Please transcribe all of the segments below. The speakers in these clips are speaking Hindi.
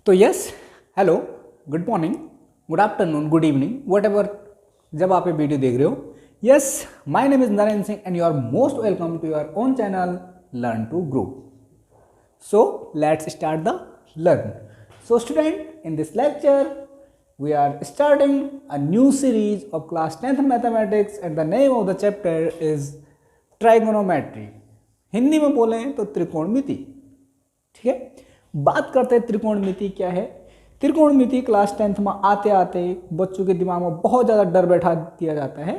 तो yes, hello, good morning, good afternoon, good evening, whatever जब आप ये वीडियो देख रहे हो। Yes, my name is Narendra Singh and you are most welcome to your own channel learn to grow. So let's start the learn. So student, in this lecture we are starting a new series of class 10th mathematics and the name of the chapter is trigonometry. Hindi में बोले तो त्रिकोणमिति। ठीक है, बात करते हैं त्रिकोणमिति क्या है। त्रिकोणमिति क्लास 10th में आते आते बच्चों के दिमाग में बहुत ज़्यादा डर बैठा दिया जाता है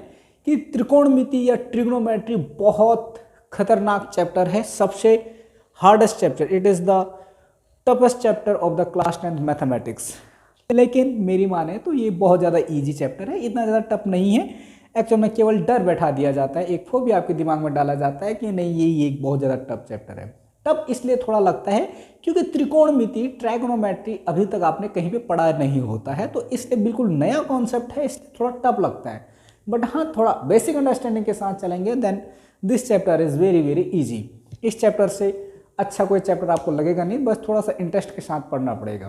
कि त्रिकोणमिति या ट्रिग्नोमेट्री बहुत खतरनाक चैप्टर है, सबसे hardest chapter, it is the toughest chapter of the class 10th mathematics. लेकिन मेरी माने तो ये बहुत ज़्यादा इजी चैप्टर है, इतना ज़्यादा टफ नहीं है। एक्चुअल में केवल डर बैठा दिया जाता है, एक फोबिया आपके दिमाग में डाला जाता है कि नहीं ये एक बहुत ज़्यादा टफ चैप्टर है। टफ इसलिए थोड़ा लगता है क्योंकि त्रिकोणमिति ट्राइगोनोमेट्री अभी तक आपने कहीं पे पढ़ा नहीं होता है, तो इसलिए बिल्कुल नया कॉन्सेप्ट है, इसलिए थोड़ा टफ लगता है। बट हाँ, थोड़ा बेसिक अंडरस्टैंडिंग के साथ चलेंगे then this chapter is very very easy. इस चैप्टर से अच्छा कोई चैप्टर आपको लगेगा नहीं, बस थोड़ा सा इंटरेस्ट के साथ पढ़ना पड़ेगा,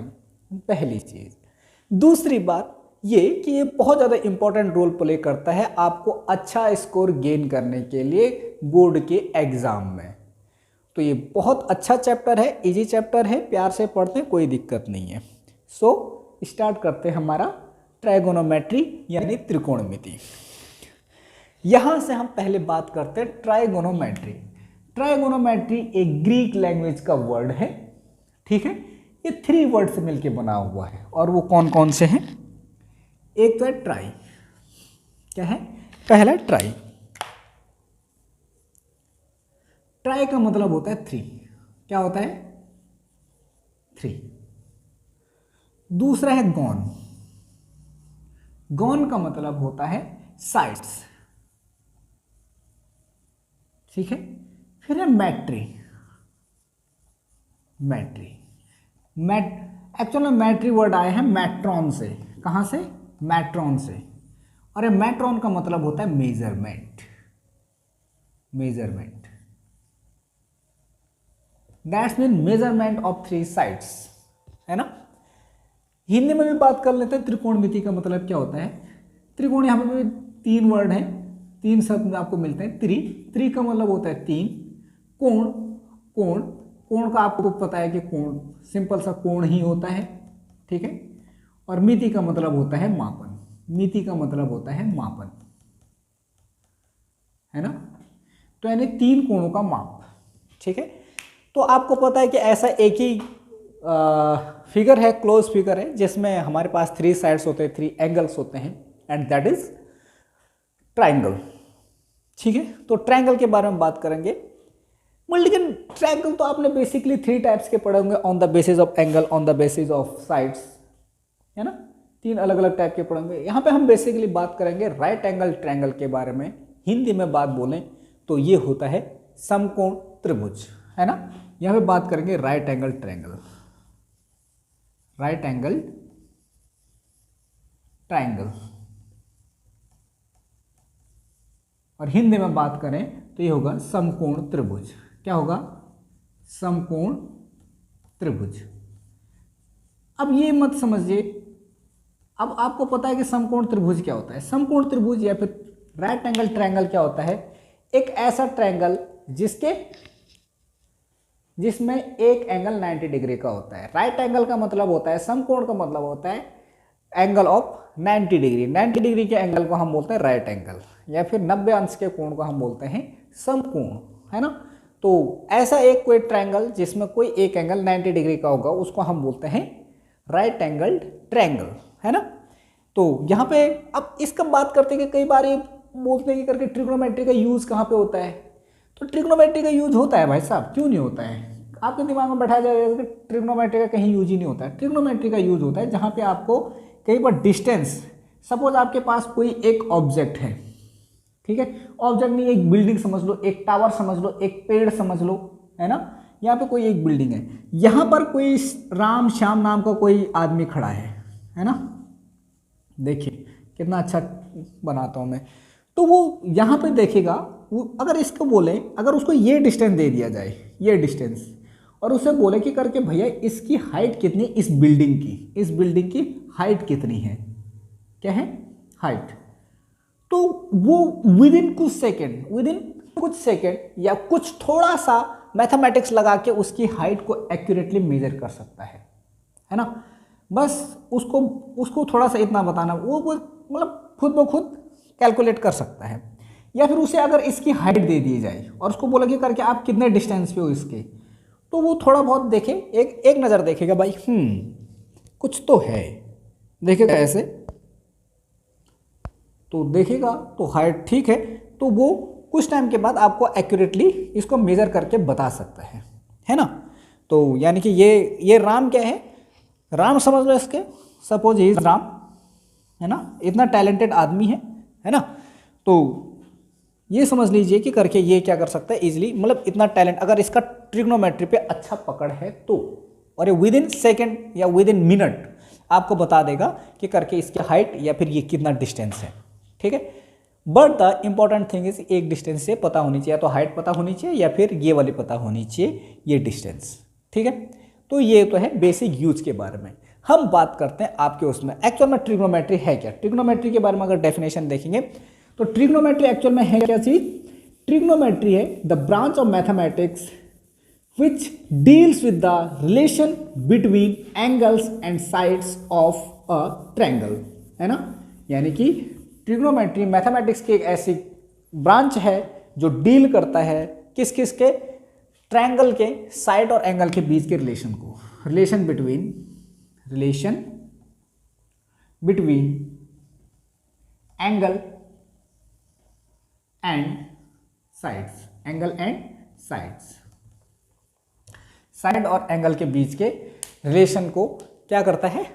पहली चीज़। दूसरी बात ये कि ये बहुत ज़्यादा इंपॉर्टेंट रोल प्ले करता है आपको अच्छा स्कोर गेन करने के लिए बोर्ड के एग्ज़ाम में। तो ये बहुत अच्छा चैप्टर है, इजी चैप्टर है, प्यार से पढ़ते हैं, कोई दिक्कत नहीं है। सो स्टार्ट करते हैं हमारा ट्राइगोनोमेट्री यानी त्रिकोणमिति। यहाँ से हम पहले बात करते हैं ट्राइगोनोमेट्री। ट्राइगोनोमेट्री एक ग्रीक लैंग्वेज का वर्ड है, ठीक है। ये 3 वर्ड से मिलके बना हुआ है और वो कौन कौन से हैं। एक तो है ट्राई, क्या है, पहला ट्राई। ट्राई का मतलब होता है 3, क्या होता है 3। दूसरा है गॉन, गॉन का मतलब होता है साइड्स, ठीक है। फिर है मैट्री, मैट्री एक्चुअल में मैट्री वर्ड आए हैं मैट्रॉन से, कहाँ से, मैट्रॉन से। और ये मैट्रॉन का मतलब होता है measurement, measurement, that's mean measurement of 3 sides, है ना। हिंदी में भी बात कर लेते हैं त्रिकोणमिति का मतलब क्या होता है। त्रिकोण, यहाँ पे भी 3 वर्ड हैं, 3 शब्द आपको मिलते हैं। त्रि का मतलब होता है 3, कोण, कोण, कोण का आपको पता है कि कोण सिंपल सा कोण ही होता है, ठीक है। और मिति का मतलब होता है मापन, मिति का मतलब होता है मापन, है ना। तो यानी 3 कोणों का माप, ठीक है। तो आपको पता है कि ऐसा एक ही फिगर है, क्लोज फिगर है, जिसमें हमारे पास 3 साइड्स होते हैं, 3 एंगल्स होते हैं, एंड दैट इज ट्राइंगल, ठीक है। तो ट्राइंगल के बारे में बात करेंगे। लेकिन ट्राइंगल तो आपने बेसिकली 3 टाइप्स के पढ़े होंगे, on the basis of angle, on the basis of sides, है ना। 3 अलग अलग टाइप के पढ़ेंगे। यहाँ पे हम बेसिकली बात करेंगे राइट एंगल ट्राइंगल के बारे में। हिंदी में बात बोलें तो ये होता है समकोण त्रिभुज, है ना। यहाँ पे बात करेंगे right angle triangle, right angle triangle. और हिंदी में बात करें तो ये होगा समकोण त्रिभुज। क्या होगा, समकोण त्रिभुज। अब ये मत समझिए, अब आपको पता है कि समकोण त्रिभुज क्या होता है। समकोण त्रिभुज या फिर राइट एंगल ट्रायंगल क्या होता है, एक ऐसा ट्रायंगल जिसमें एक एंगल 90 डिग्री का होता है। राइट एंगल का मतलब होता है, समकोण का मतलब होता है एंगल ऑफ 90 डिग्री। 90 डिग्री के एंगल को हम बोलते हैं राइट एंगल, या फिर 90 अंश के कोण को हम बोलते हैं समकोण, है ना। तो ऐसा एक कोई ट्रायंगल जिसमें कोई एक एंगल 90 डिग्री का होगा उसको हम बोलते हैं राइट एंगल ट्रायंगल, है ना। तो यहाँ पे अब इसका बात करते हैं कि कई बार ये बोलते हैं कि करके ट्रिग्नोमेट्री का यूज़ कहाँ पे होता है। तो ट्रिग्नोमेट्री का यूज होता है भाई साहब, क्यों नहीं होता है। आपके दिमाग में बैठाया जाएगा कि ट्रिग्नोमेट्री का कहीं यूज ही नहीं होता है। ट्रिग्नोमेट्री का यूज होता है जहाँ पे आपको कई बार डिस्टेंस, सपोज आपके पास कोई एक ऑब्जेक्ट है, ठीक है। ऑब्जेक्ट नहीं, एक बिल्डिंग समझ लो, एक टावर समझ लो, एक पेड़ समझ लो, है ना। यहाँ पे कोई एक बिल्डिंग है, यहाँ पर कोई राम श्याम नाम का कोई आदमी खड़ा है ना। देखिए कितना अच्छा बनाता हूँ मैं। तो वो यहाँ पे देखेगा, वो अगर इसको बोले, अगर उसको ये डिस्टेंस दे दिया जाए, ये डिस्टेंस, और उसे बोले कि करके भैया इसकी हाइट कितनी, इस बिल्डिंग की हाइट कितनी है, क्या है हाइट। तो वो विद इन कुछ सेकेंड या कुछ थोड़ा सा मैथमेटिक्स लगा के उसकी हाइट को एक्यूरेटली मेजर कर सकता है ना। बस उसको थोड़ा सा इतना बताना, वो मतलब खुद ब खुद कैलकुलेट कर सकता है। या फिर उसे अगर इसकी हाइट दे दी जाए और उसको बोला कि करके आप कितने डिस्टेंस पे हो इसके, तो वो थोड़ा बहुत देखे, एक नज़र देखेगा भाई, कुछ तो है, देखेगा ऐसे, तो देखेगा तो हाइट ठीक है, तो वो कुछ टाइम के बाद आपको एक्यूरेटली इसको मेजर करके बता सकता है ना। तो यानी कि ये राम क्या है, राम समझ लो इसके, सपोज ही इज राम, है ना, इतना टैलेंटेड आदमी है ना। तो ये समझ लीजिए कि करके ये क्या कर सकता है इजीली, मतलब इतना टैलेंट, अगर इसका ट्रिग्नोमेट्री पे अच्छा पकड़ है तो, और ये विद इन सेकेंड या विद इन मिनट आपको बता देगा कि करके इसकी हाइट या फिर ये कितना डिस्टेंस है, ठीक है। But the important thing is एक डिस्टेंस से पता होनी चाहिए, या तो हाइट पता होनी चाहिए या फिर ये वाली पता होनी चाहिए, ये डिस्टेंस, ठीक है। तो ये तो है बेसिक यूज के बारे में। हम बात करते हैं आपके उसमें एक्चुअल में ट्रिग्नोमेट्री है क्या। ट्रिग्नोमेट्री के बारे में अगर डेफिनेशन देखेंगे तो ट्रिग्नोमेट्री एक्चुअल में है क्या चीज, ट्रिग्नोमेट्री है the branch of mathematics which deals with the relation between angles and sides of a triangle, है ना। यानी कि ट्रिग्नोमेट्री मैथमेटिक्स की एक ऐसी ब्रांच है जो डील करता है किस के ट्रायंगल के साइड और एंगल के बीच के रिलेशन को, relation between angle and sides, side और एंगल के बीच के रिलेशन को क्या करता है,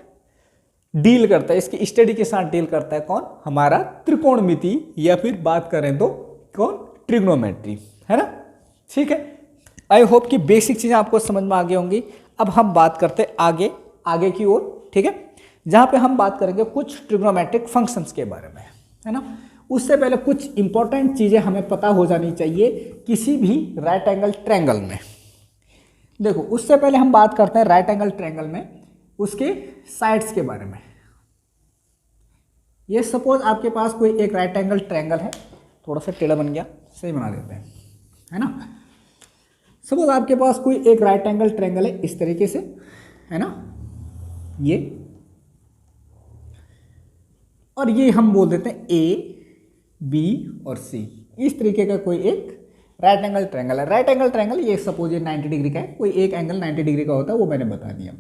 डील करता है, इसकी स्टडी के साथ डील करता है कौन, हमारा त्रिकोणमिति, या फिर बात करें तो कौन, ट्रिग्नोमेट्री, है ना। ठीक है, आई होप कि बेसिक चीजें आपको समझ में आ गई होंगी। अब हम बात करते हैं आगे की ओर, ठीक है, जहां पे हम बात करेंगे कुछ ट्रिग्नोमेट्रिक फंक्शंस के बारे में, है ना। उससे पहले कुछ इंपॉर्टेंट चीजें हमें पता हो जानी चाहिए किसी भी राइट एंगल ट्रायंगल में। देखो, उससे पहले हम बात करते हैं राइट एंगल ट्रायंगल में उसके साइड्स के बारे में। ये सपोज आपके पास कोई एक राइट एंगल ट्रायंगल है, थोड़ा सा टेढ़ा बन गया, सही बना देते हैं, है ना। सपोज आपके पास कोई एक राइट एंगल ट्रायंगल है इस तरीके से, है ना, ये, और ये हम बोल देते हैं ए, बी और सी, इस तरीके का कोई एक राइट एंगल ट्रायंगल है। राइट एंगल ट्रायंगल ये सपोज ये 90 डिग्री का है, कोई एक एंगल 90 डिग्री का होता है, वो मैंने बता दिया।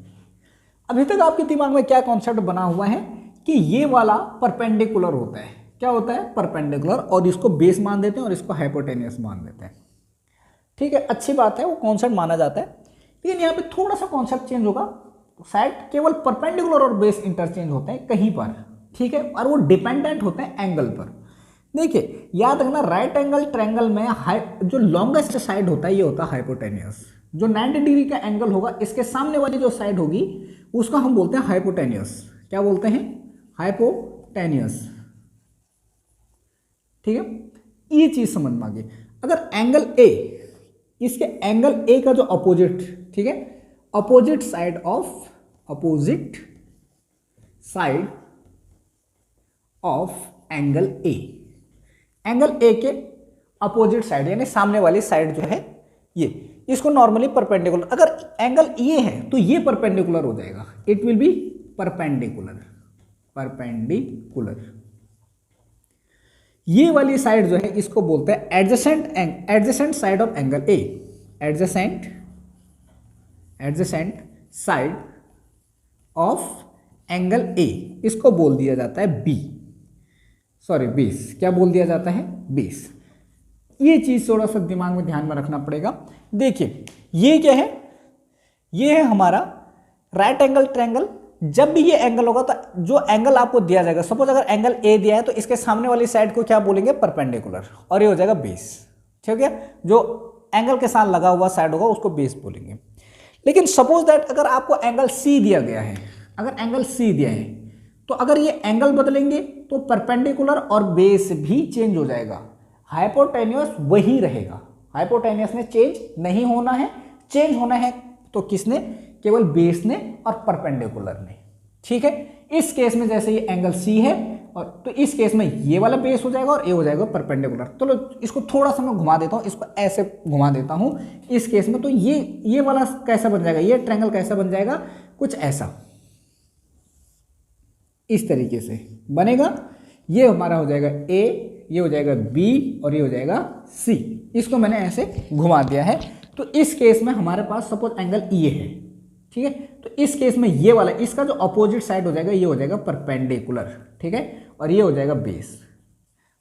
अभी तक आपके दिमाग में क्या कॉन्सेप्ट बना हुआ है कि ये वाला परपेंडिकुलर होता है, क्या होता है, परपेंडिकुलर, और इसको बेस मान देते हैं और इसको हाइपोटेनियस मान देते हैं। ठीक है, अच्छी बात है, वो कॉन्सेप्ट माना जाता है, लेकिन यहाँ पे थोड़ा सा कॉन्सेप्ट चेंज होगा। साइड केवल परपेंडिकुलर और बेस इंटरचेंज होते हैं कहीं पर, ठीक है, और वो डिपेंडेंट होते हैं एंगल पर। देखिए, याद रखना, राइट एंगल ट्रायंगल में जो लॉन्गेस्ट साइड होता है ये होता है हाइपोटेनियस। जो 90 डिग्री का एंगल होगा, इसके सामने वाली जो साइड होगी उसको हम बोलते हैं हाइपोटेनियस। क्या बोलते हैं, हाइपोटेनियस। ठीक है, ये चीज समझ में आ गई। अगर एंगल ए, इसके एंगल ए का जो अपोजिट, ठीक है, opposite side of angle A, angle A के अपोजिट साइड यानी सामने वाली साइड जो है ये, इसको नॉर्मली परपेंडिकुलर, अगर एंगल ये है तो ये परपेंडिकुलर हो जाएगा, इट विल बी परपेंडिकुलर। ये वाली साइड जो है इसको बोलते हैं adjacent side of angle A, adjacent side of angle A, इसको बोल दिया जाता है बेस। क्या बोल दिया जाता है, बेस। ये चीज थोड़ा सा दिमाग में ध्यान में रखना पड़ेगा। देखिए, ये क्या है, ये है हमारा राइट एंगल ट्रायंगल। जब भी ये एंगल होगा तो जो एंगल आपको दिया जाएगा, सपोज अगर एंगल ए दिया है तो इसके सामने वाली साइड को क्या बोलेंगे, परपेंडिकुलर, और ये हो जाएगा बेस। ठीक है, जो एंगल के साथ लगा हुआ साइड होगा उसको बेस बोलेंगे। लेकिन सपोज दैट अगर आपको एंगल सी दिया गया है, तो अगर ये एंगल बदलेंगे तो परपेंडिकुलर और बेस भी चेंज हो जाएगा, हाइपोटेनियस वही रहेगा। हाइपोटेनियस में चेंज नहीं होना है, चेंज होना है तो किसने? केवल बेस ने और परपेंडिकुलर ने। ठीक है, इस केस में जैसे ये एंगल सी है और तो इस केस में ये वाला बेस हो जाएगा और ये हो जाएगा परपेंडिकुलर। चलो इसको थोड़ा सा मैं घुमा देता हूँ, इसको ऐसे घुमा देता हूँ इस केस में। तो ये वाला कैसा बन जाएगा? ये ट्रायंगल कैसा बन जाएगा? कुछ ऐसा, इस तरीके से बनेगा। ये हमारा हो जाएगा ए, ये हो जाएगा बी और ये हो जाएगा सी। इसको मैंने ऐसे घुमा दिया है। तो इस केस में हमारे पास सपोज एंगल ये है, ठीक है। तो इस केस में ये वाला, इसका जो अपोजिट साइड हो जाएगा ये हो जाएगा परपेंडिकुलर, ठीक है, और ये हो जाएगा base.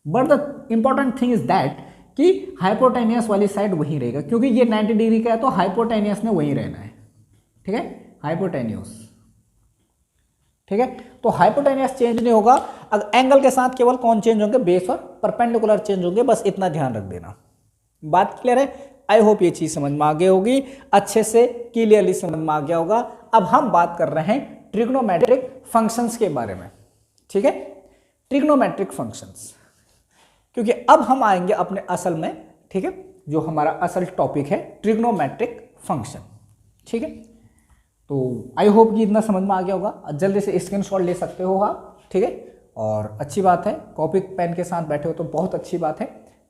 But the important thing is that कि हाइपोटेनियस वाली साइड वही रहेगा, क्योंकि ये 90 डिग्री का है तो हाइपोटेनियस ने वही रहना है, ठीक है, हाइपोटेनियस। ठीक है, तो हाइपोटेनियस चेंज नहीं होगा। अगर एंगल के साथ केवल कौन चेंज होंगे? बेस और परपेंडिकुलर चेंज होंगे, बस इतना ध्यान रख देना। बात क्लियर है? आई होप ये चीज समझ में आ गई होगी, अच्छे से क्लियरली समझ में आ गया होगा। अब हम बात कर रहे हैं ट्रिग्नोमेट्रिक फंक्शंस के बारे में, ठीक है, ट्रिग्नोमेट्रिक फंक्शंस, क्योंकि अब हम आएंगे अपने असल में, ठीक है, जो हमारा असल टॉपिक है ट्रिग्नोमेट्रिक फंक्शन। ठीक है, तो आई होप कि इतना समझ में आ गया होगा। जल्दी से स्क्रीनशॉट ले सकते हो आप, ठीक है, और अच्छी बात है, कॉपी पेन के साथ बैठे हो तो बहुत अच्छी बात है।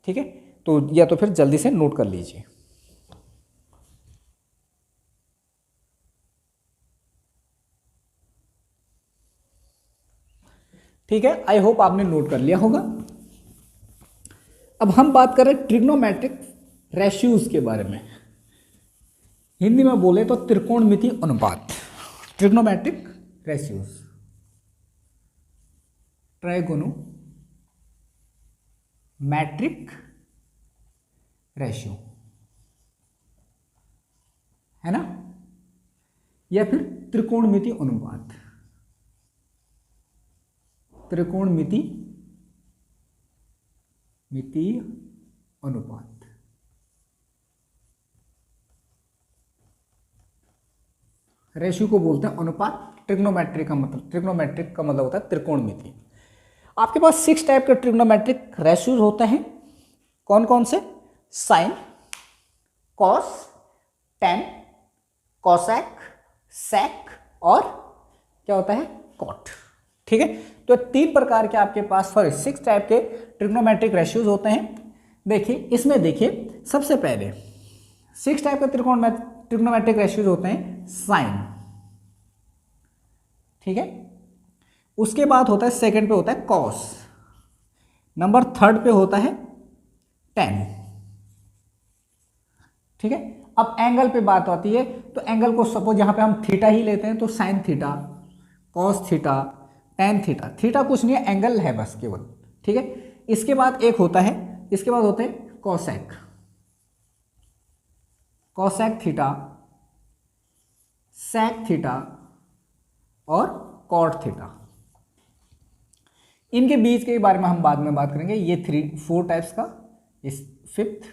ठीक है, तो या तो फिर जल्दी से नोट कर लीजिए। ठीक है, आई होप आपने नोट कर लिया होगा। अब हम बात कर रहे हैं ट्रिग्नोमेट्रिक रेशियोज के बारे में। हिंदी में बोले तो त्रिकोणमिति अनुपात, ट्रिग्नोमेट्रिक रेशियोज, ट्राइगोनोमेट्रिक रेशियो, है ना, या फिर त्रिकोणमिति अनुपात, त्रिकोणमिति अनुपात। रेशियो को बोलते हैं अनुपात, ट्रिग्नोमेट्रिक का मतलब होता है त्रिकोणमिति। आपके पास 6 टाइप के ट्रिग्नोमेट्रिक रेशियोज होते हैं। कौन कौन से? साइन, कॉस, टेन, कॉसेक, सेक और क्या होता है? कॉट। ठीक है, तो 3 प्रकार के आपके पास 6 टाइप के ट्रिग्नोमेट्रिक रेशियोज होते हैं। देखिए इसमें, देखिए सबसे पहले 6 टाइप के ट्रिग्नोमेट्रिक रेशियोज होते हैं साइन, ठीक है, उसके बाद होता है सेकंड पे होता है कॉस, नंबर 3 पे होता है टेन। ठीक है, अब एंगल पे बात आती है तो एंगल को सपोज यहां पे हम थीटा ही लेते हैं तो sine theta, cos theta, tan theta. Theta कुछ नहीं है, एंगल है बस केवल। ठीक है, इसके बाद एक होता है, इसके बाद होते हैं cosec, cosec theta, sec theta और कॉट थीटा। इनके बीच के बारे में हम बाद में बात करेंगे। ये 4 टाइप्स का, इस 5th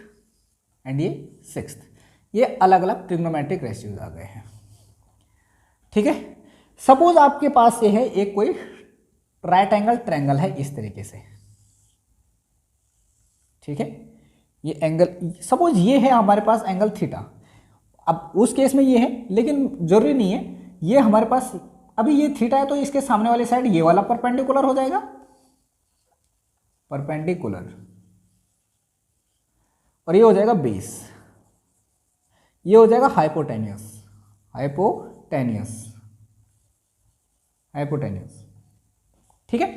एंड ये 6th, ये अलग अलग ट्रिग्नोमेट्रिक रेशियोज आ गए हैं। ठीक है, सपोज आपके पास ये है एक कोई राइट एंगल ट्रायंगल है इस तरीके से। ठीक है, ये एंगल सपोज ये है हमारे पास एंगल थीटा। अब उस केस में ये है, लेकिन जरूरी नहीं है, ये हमारे पास अभी ये थीटा है तो इसके सामने वाली साइड ये वाला परपेंडिकुलर हो जाएगा, परपेंडिकुलर, और ये हो जाएगा बेस, ये हो जाएगा हाइपोटेनियस, हाइपोटेनियस, हाइपोटेनियस। ठीक है,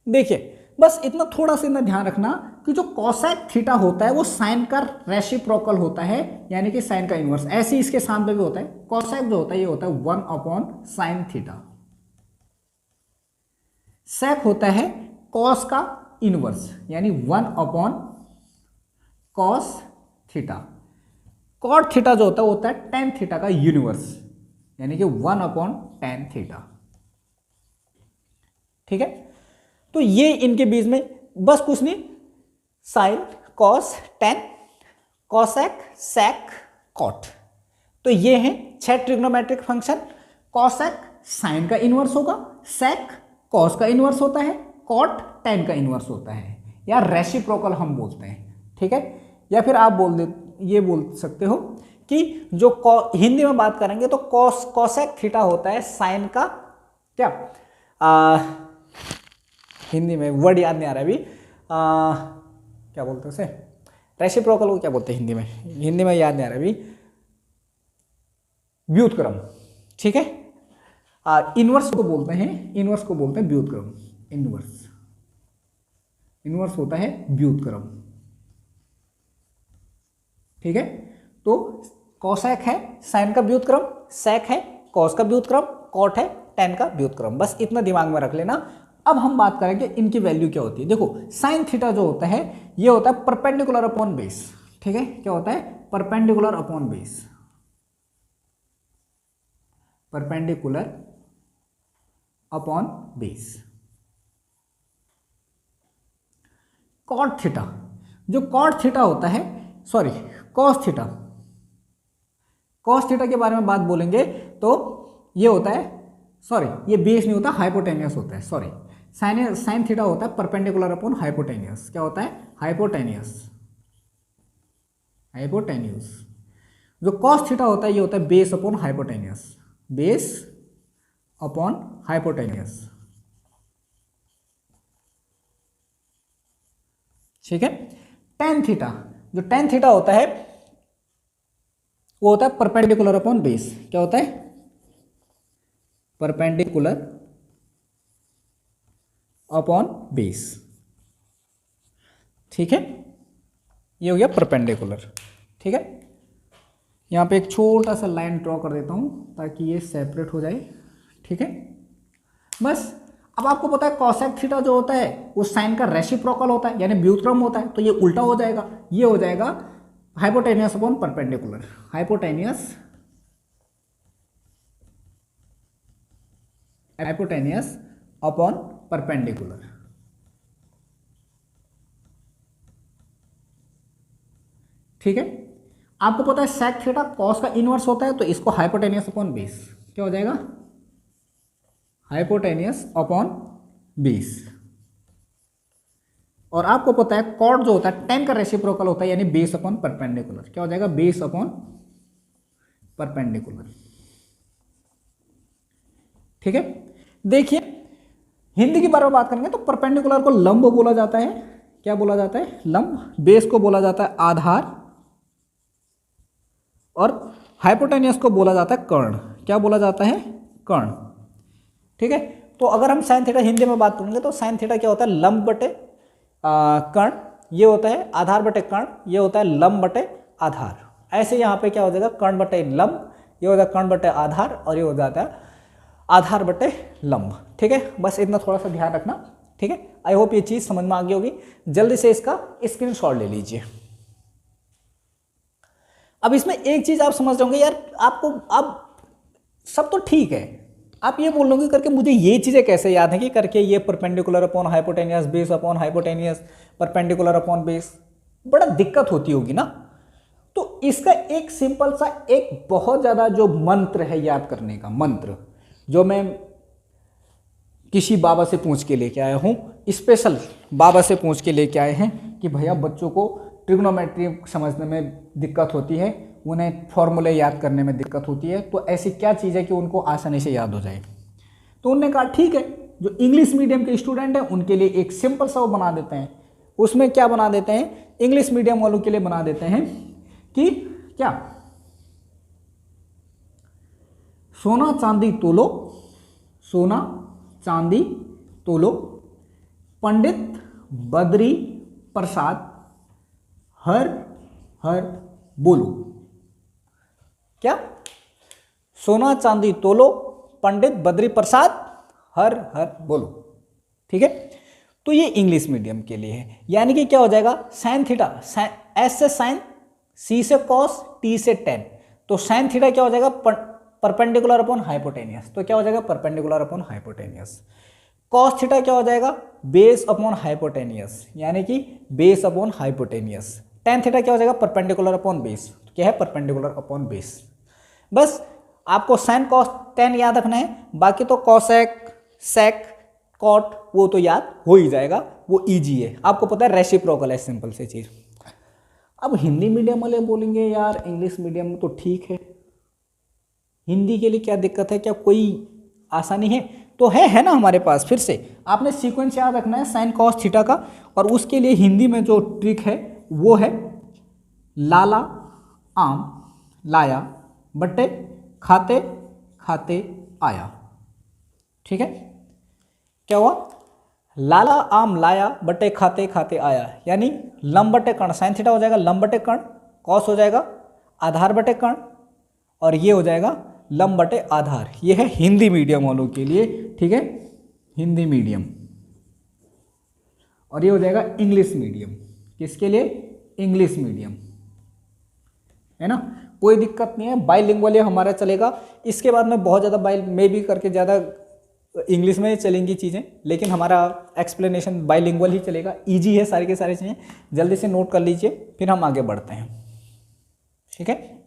देखिए बस इतना थोड़ा सा इतना ध्यान रखना कि जो कॉसेक थीटा होता है वो साइन का रेसिप्रोकल होता है, यानी कि साइन का इनवर्स। ऐसे ही इसके सामने भी होता है, कॉसेक जो होता है ये होता है 1/sin थीटा। सेक होता है कॉस का इनवर्स, यानी 1/cos थीटा। कॉट थीटा जो होता है टेन थीटा का यूनिवर्स, यानी कि 1/tan थीटा। ठीक है, तो ये इनके बीच में बस कुछ नहीं, साइन, कॉस, टेन, कॉसेक, सेक, कॉट। तो ये हैं 6 ट्रिग्नोमेट्रिक फंक्शन। कॉसेक साइन का इनवर्स होगा, सेक कॉस का इनवर्स होता है, कॉट टेन का इनवर्स होता है, या रेसिप्रोकल हम बोलते हैं। ठीक है, या फिर आप ये बोल सकते हो कि जो हिंदी में बात करेंगे तो कोसेक थीटा होता है साइन का क्या हिंदी में वर्ड याद नहीं आ रहा अभी, क्या बोलते हैं उसे, रेसिप्रोकल को क्या बोलते हैं हिंदी में याद नहीं आ रहा अभी, व्युत्क्रम, ठीक है। इनवर्स को बोलते हैं व्युत्क्रम, इनवर्स होता है व्युत्क्रम, ठीक है। तो कोसेक है साइन का व्युत्क्रम, सेक है कॉस का व्युत्क्रम, कॉट है टेन का व्युत्क्रम, बस इतना दिमाग में रख लेना। अब हम बात करेंगे इनकी वैल्यू क्या होती है। देखो साइन थीटा जो होता है ये होता है परपेंडिकुलर अपॉन बेस, ठीक है। क्या होता है? Perpendicular upon base, perpendicular upon base. Cot theta, जो कॉट थीटा होता है, sorry cos theta, cos theta के बारे में बात बोलेंगे तो ये होता है, सॉरी ये बेस नहीं होता, हाइपोटेनियस होता है, सॉरी साइन थीटा होता है परपेंडिकुलर अपॉन हाइपोटेनियस। क्या होता है? Hypotenuse, hypotenuse. जो कॉस थीटा होता है ये होता है base upon hypotenuse, base upon hypotenuse, ठीक है। टेन थीटा, जो टेन थीटा होता है वो होता है परपेंडिकुलर अपॉन बेस। क्या होता है? परपेंडिकुलर अपॉन बेस, ठीक है। ये हो गया परपेंडिकुलर, ठीक है। यहां पे एक छोटा सा लाइन ड्रॉ कर देता हूं ताकि ये सेपरेट हो जाए, ठीक है। बस अब आपको पता है कोसेक थीटा जो होता है वो साइन का रेसिप्रोकल होता है, यानी व्युत्क्रम होता है, तो ये उल्टा हो जाएगा, ये हो जाएगा hypotenuse upon perpendicular, hypotenuse upon perpendicular, ठीक है। आपको पता है सेक थीटा कॉस का इनवर्स होता है, तो इसको हाइपोटेनियस अपॉन बेस, क्या हो जाएगा? Hypotenuse upon base. और आपको पता है कॉट जो होता है टेन का रेसिप्रोकल होता है, यानी बेस अपॉन परपेंडिकुलर। क्या हो जाएगा? बेस अपॉन परपेंडिकुलर, ठीक है। देखिए हिंदी के बारे में बात करेंगे तो परपेंडिकुलर को लंब बोला जाता है। क्या बोला जाता है? लंब। बेस को बोला जाता है आधार, और हाइपोटेनियस को बोला जाता है कर्ण। क्या बोला जाता है? कर्ण, ठीक है। तो अगर हम साइन थीटा हिंदी में बात करेंगे तो साइन थीटा क्या होता है? लंब बटे कर्ण, ये होता है आधार बटे कर्ण, ये होता है लंब बटे आधार। ऐसे यहाँ पे क्या हो जाएगा? कर्ण बटे लंब, ये हो जाएगा कर्ण बटे आधार, और ये हो जाता है आधार बटे लंब, ठीक है। बस इतना थोड़ा सा ध्यान रखना, ठीक है। आई होप ये चीज समझ में आ गई होगी। जल्दी से इसका स्क्रीनशॉट ले लीजिए। अब इसमें एक चीज आप समझ रहे होंगे, यार आपको अब सब तो ठीक है, आप ये बोलोगे करके मुझे ये चीजें कैसे याद है कि करके ये perpendicular upon hypotenuse, base upon hypotenuse, perpendicular upon base, बड़ा दिक्कत होती होगी ना। तो इसका एक सिंपल सा, एक बहुत ज्यादा जो मंत्र है याद करने का मंत्र, जो मैं किसी बाबा से पूछ के लेके आया हूं, स्पेशल बाबा से पूछ के लेके आए हैं कि भैया बच्चों को ट्रिग्नोमेट्री समझने में दिक्कत होती है, उन्हें फॉर्मूले याद करने में दिक्कत होती है, तो ऐसी क्या चीज़ है कि उनको आसानी से याद हो जाए। तो उन्होंने कहा ठीक है, जो इंग्लिश मीडियम के स्टूडेंट हैं उनके लिए एक सिंपल सा वो बना देते हैं। उसमें क्या बना देते हैं? इंग्लिश मीडियम वालों के लिए बना देते हैं कि क्या, सोना चांदी तोलो, सोना चांदी तोलो, पंडित बद्री प्रसाद हर हर बोलो। क्या? सोना चांदी तोलो, पंडित बद्री प्रसाद हर हर बोलो, ठीक है। तो ये इंग्लिश मीडियम के लिए है, यानी कि क्या हो जाएगा? साइन थीटा, एस से साइन, सी से कॉस, टी से टेन, तो साइन थीटा क्या हो जाएगा? परपेंडिकुलर अपॉन हाइपोटेनियस, तो क्या हो जाएगा? Perpendicular upon hypotenuse. Cos theta क्या हो जाएगा? बेस अपॉन हाइपोटेनियस, यानी कि base upon hypotenuse. Tan theta क्या हो जाएगा? परपेंडिकुलर अपॉन बेस, क्या है? Perpendicular upon base. बस आपको साइन कॉस टेन याद रखना है, बाकी तो कॉसेक, सेक, कॉट वो तो याद हो ही जाएगा, वो इजी है, आपको पता है रेसिप्रोकल है, सिंपल सी चीज। अब हिंदी मीडियम वाले बोलेंगे यार इंग्लिश मीडियम तो ठीक है, हिंदी के लिए क्या दिक्कत है, क्या कोई आसानी है? तो है ना हमारे पास। फिर से आपने सीक्वेंस याद रखना है साइन कॉस थीटा का, और उसके लिए हिंदी में जो ट्रिक है वो है लाला आम लाया बट्टे खाते खाते आया। ठीक है, क्या हुआ? लाला आम लाया बट्टे खाते खाते आया, यानी लंब बटे कर्ण, साइन थीटा हो जाएगा लंब बटे कर्ण, कॉस हो जाएगा आधार बटे कर्ण, और ये हो जाएगा लंब बटे आधार। ये है हिंदी मीडियम वालों के लिए। ठीक है, हिंदी मीडियम। और ये हो जाएगा इंग्लिश मीडियम। किसके लिए? इंग्लिश मीडियम, है ना, कोई दिक्कत नहीं है। बाइलिंगुअल हमारा चलेगा। इसके बाद में बहुत ज़्यादा बाइल में भी करके ज़्यादा इंग्लिश में चलेंगी चीज़ें, लेकिन हमारा एक्सप्लेनेशन बाइलिंगुअल ही चलेगा। इजी है सारी के सारी चीज़ें, जल्दी से नोट कर लीजिए, फिर हम आगे बढ़ते हैं। ठीक है,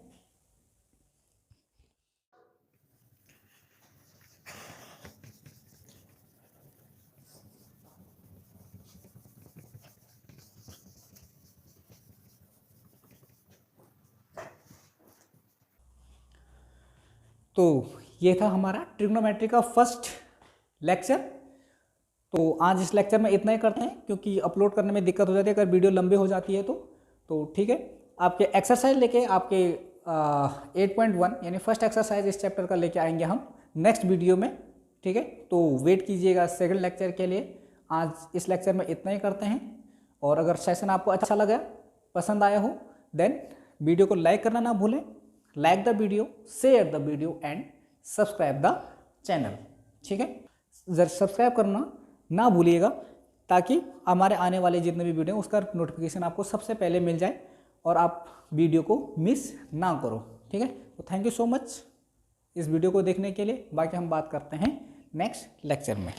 तो ये था हमारा ट्रिग्नोमेट्री का फर्स्ट लेक्चर। तो आज इस लेक्चर में इतना ही करते हैं, क्योंकि अपलोड करने में दिक्कत हो जाती है अगर वीडियो लंबे हो जाती है तो ठीक है। आपके एक्सरसाइज लेके आपके 8.1 यानी फर्स्ट एक्सरसाइज इस चैप्टर का लेके आएंगे हम नेक्स्ट वीडियो में। ठीक है, तो वेट कीजिएगा सेकंड लेक्चर के लिए। आज इस लेक्चर में इतना ही करते हैं, और अगर सेशन आपको अच्छा लगा, पसंद आया हो, देन वीडियो को लाइक करना ना भूलें। Like the video, share the video and subscribe the channel. ठीक है, सब्सक्राइब करना ना भूलिएगा, ताकि हमारे आने वाले जितने भी वीडियो उसका नोटिफिकेशन आपको सबसे पहले मिल जाए और आप वीडियो को मिस ना करो। ठीक है, तो थैंक यू सो मच इस वीडियो को देखने के लिए। बाकी हम बात करते हैं नेक्स्ट लेक्चर में।